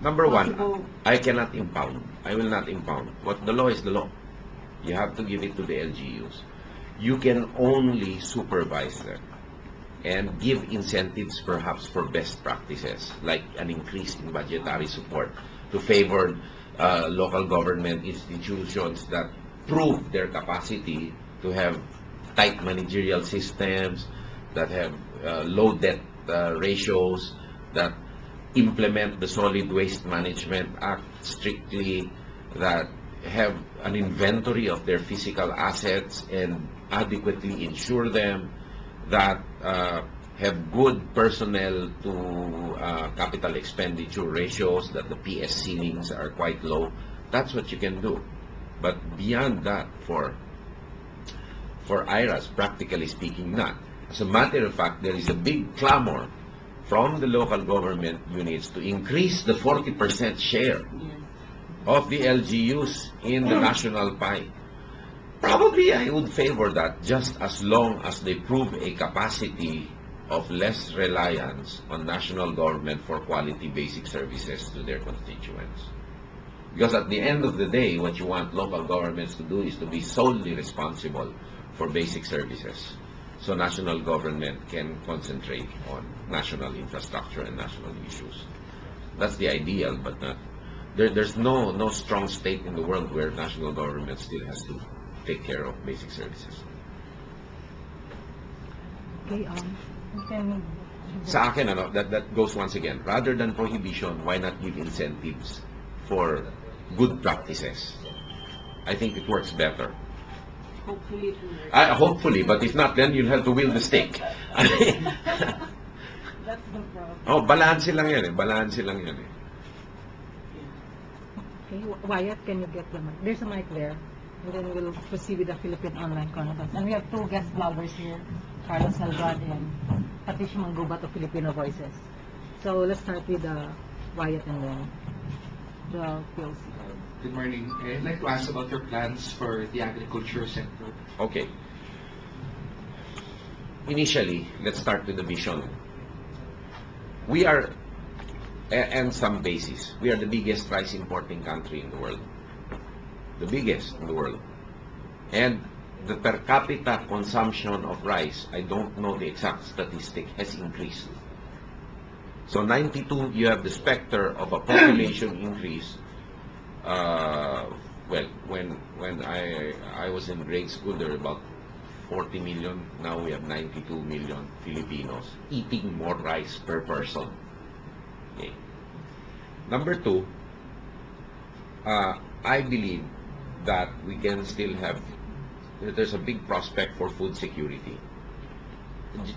Number one, possible. I cannot impound. I will not impound. What the law is the law. You have to give it to the LGUs. You can only supervise them and give incentives perhaps for best practices, like an increase in budgetary support to favor local government institutions that prove their capacity to have tight managerial systems, that have low debt ratios, that implement the Solid Waste Management Act strictly, that have an inventory of their physical assets and adequately insure them, that have good personnel to capital expenditure ratios, that the PS ceilings are quite low. That's what you can do. But beyond that, for IRAs, practically speaking, not. As a matter of fact, there is a big clamor from the local government units to increase the 40% share of the LGUs in the national pie. Probably I would favor that, just as long as they prove a capacity of less reliance on national government for quality basic services to their constituents. Because at the end of the day, what you want local governments to do is to be solely responsible for basic services, so national government can concentrate on national infrastructure and national issues. That's the ideal, but there's no strong state in the world where national government still has to take care of basic services. Okay, can Sa akin, that goes once again, rather than prohibition, why not give incentives for good practices? I think it works better. hopefully it will work. Hopefully, but if not, then you'll have to wield the stick. That's the problem. Oh, balanse lang yan eh. Balanse lang yan eh. Okay, Wyatt, can you get the mic? There's a mic there. And then we'll proceed with the Philippine Online Conference. And we have two guest bloggers here, Carlos Salvad and Patricia Manggubat of Filipino Voices. So let's start with Wyatt and then the PLC. Good morning. I'd like to ask about your plans for the agriculture sector. Okay. Initially, let's start with the vision. We are, and some basis, we are the biggest rice importing country in the world. The biggest in the world. And the per capita consumption of rice, I don't know the exact statistic, has increased. So 92, you have the specter of a population increase. Well, when I was in grade school, there were about 40 million. Now we have 92 million Filipinos eating more rice per person. Okay. Number two, I believe that we can still have, there's a big prospect for food security.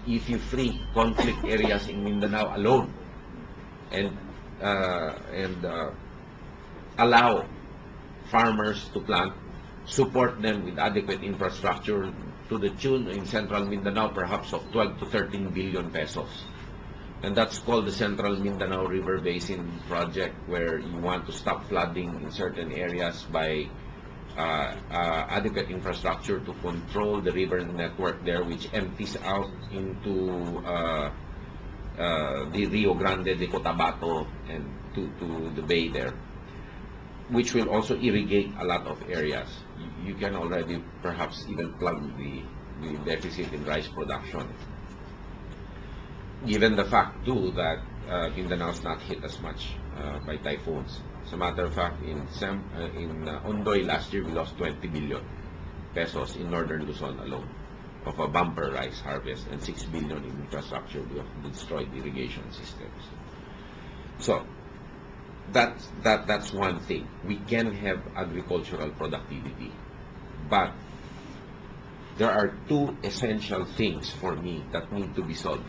If you free conflict areas in Mindanao alone and allow farmers to plant, support them with adequate infrastructure to the tune in central Mindanao perhaps of 12 to 13 billion pesos. And that's called the Central Mindanao River Basin Project, where you want to stop flooding in certain areas by adequate infrastructure to control the river network there, which empties out into the Rio Grande de Cotabato and to the bay there, which will also irrigate a lot of areas. You can already perhaps even plug the deficit in rice production, given the fact too that Mindanao is not hit as much by typhoons. As a matter of fact, in Ondoy last year we lost 20 billion pesos in northern Luzon alone of a bumper rice harvest, and 6 billion in infrastructure of destroyed irrigation systems. So that's one thing. We can have agricultural productivity, but there are two essential things for me that need to be solved: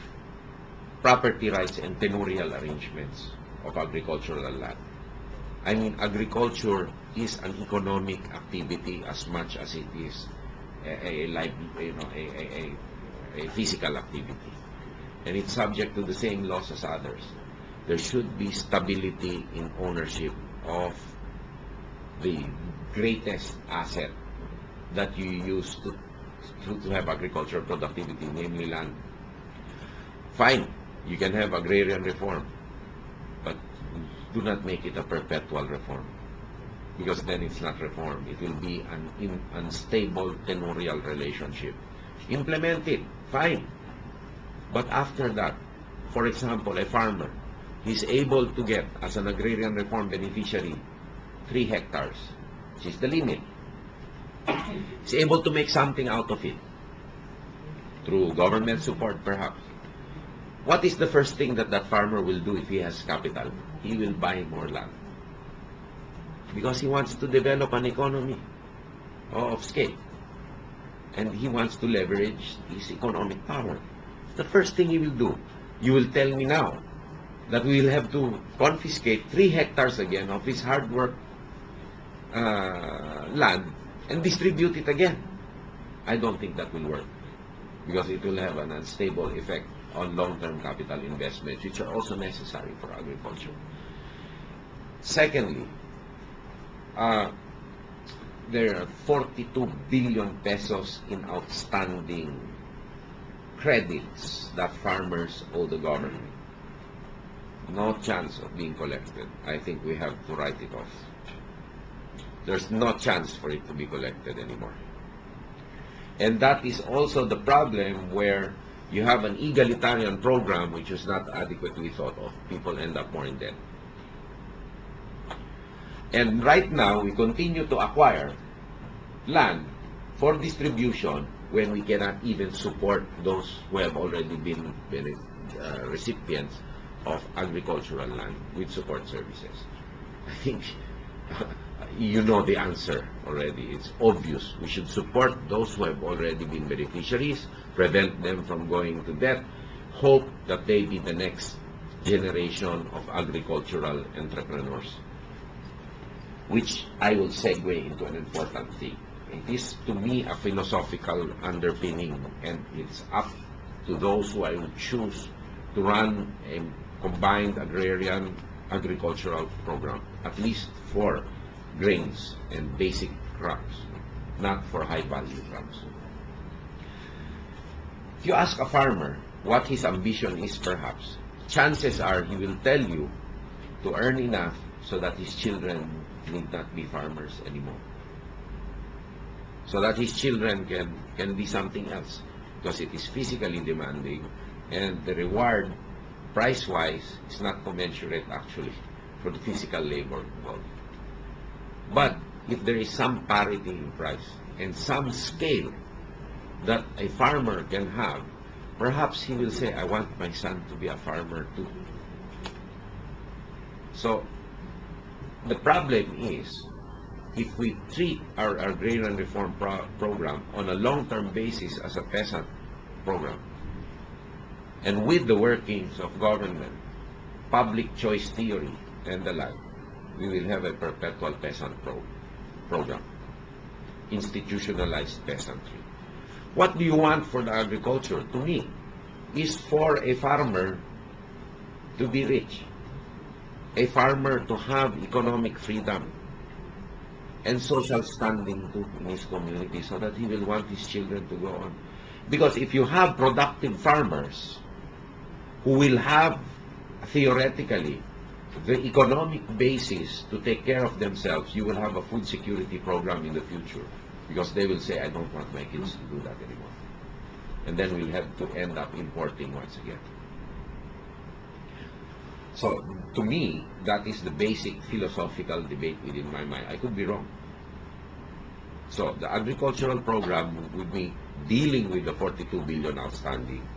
property rights and tenurial arrangements of agricultural land. I mean, agriculture is an economic activity as much as it is a physical activity, and it's subject to the same laws as others. There should be stability in ownership of the greatest asset that you use to have agricultural productivity, namely land. Fine, you can have agrarian reform, but do not make it a perpetual reform, because then it's not reform. It will be an unstable tenurial relationship. Implement it, fine. But after that, for example, a farmer, he's able to get, as an agrarian reform beneficiary, 3 hectares, which is the limit. He's able to make something out of it, through government support perhaps. What is the first thing that that farmer will do if he has capital? He will buy more land, because he wants to develop an economy of scale, and he wants to leverage his economic power. The first thing he will do. You will tell me now that we will have to confiscate 3 hectares again of his hard work land and distribute it again. I don't think that will work, because it will have an unstable effect on long-term capital investments, which are also necessary for agriculture. Secondly, there are 42 billion pesos in outstanding credits that farmers owe the government. No chance of being collected. I think we have to write it off. There's no chance for it to be collected anymore. And that is also the problem where you have an egalitarian program which is not adequately thought of. People end up more in debt. And right now, we continue to acquire land for distribution when we cannot even support those who have already been recipients of agricultural land with support services. I think you know the answer already. It's obvious. We should support those who have already been beneficiaries, prevent them from going to debt, hope that they be the next generation of agricultural entrepreneurs. Which I will segue into an important thing. It is, to me, a philosophical underpinning, and it's up to those who I would choose to run a combined agrarian agricultural program, at least for grains and basic crops, not for high-value crops. If you ask a farmer what his ambition is, perhaps, chances are he will tell you to earn enough so that his children need not be farmers anymore, so that his children can be something else, because it is physically demanding, and the reward, price-wise, is not commensurate actually for the physical labor involved. But if there is some parity in price and some scale that a farmer can have, perhaps he will say, I want my son to be a farmer too. So the problem is, if we treat our agrarian reform program on a long-term basis as a peasant program, and with the workings of government, public choice theory, and the like, we will have a perpetual peasant program, institutionalized peasantry. What do you want for the agriculture? To me, is for a farmer to be rich, a farmer to have economic freedom and social standing too in his community, so that he will want his children to go on. Because if you have productive farmers who will have, theoretically, the economic basis to take care of themselves, you will have a food security program in the future, because they will say, I don't want my kids to do that anymore. And then we'll have to end up importing once again. So, to me, that is the basic philosophical debate within my mind. I could be wrong. So, the agricultural program would be dealing with the 42 billion outstanding,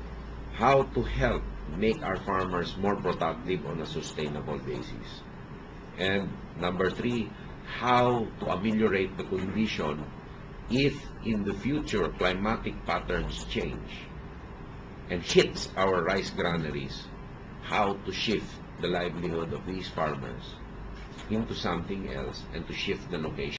how to help make our farmers more productive on a sustainable basis. And number 3, how to ameliorate the condition if in the future climatic patterns change and hits our rice granaries, how to shift the livelihood of these farmers into something else and to shift the location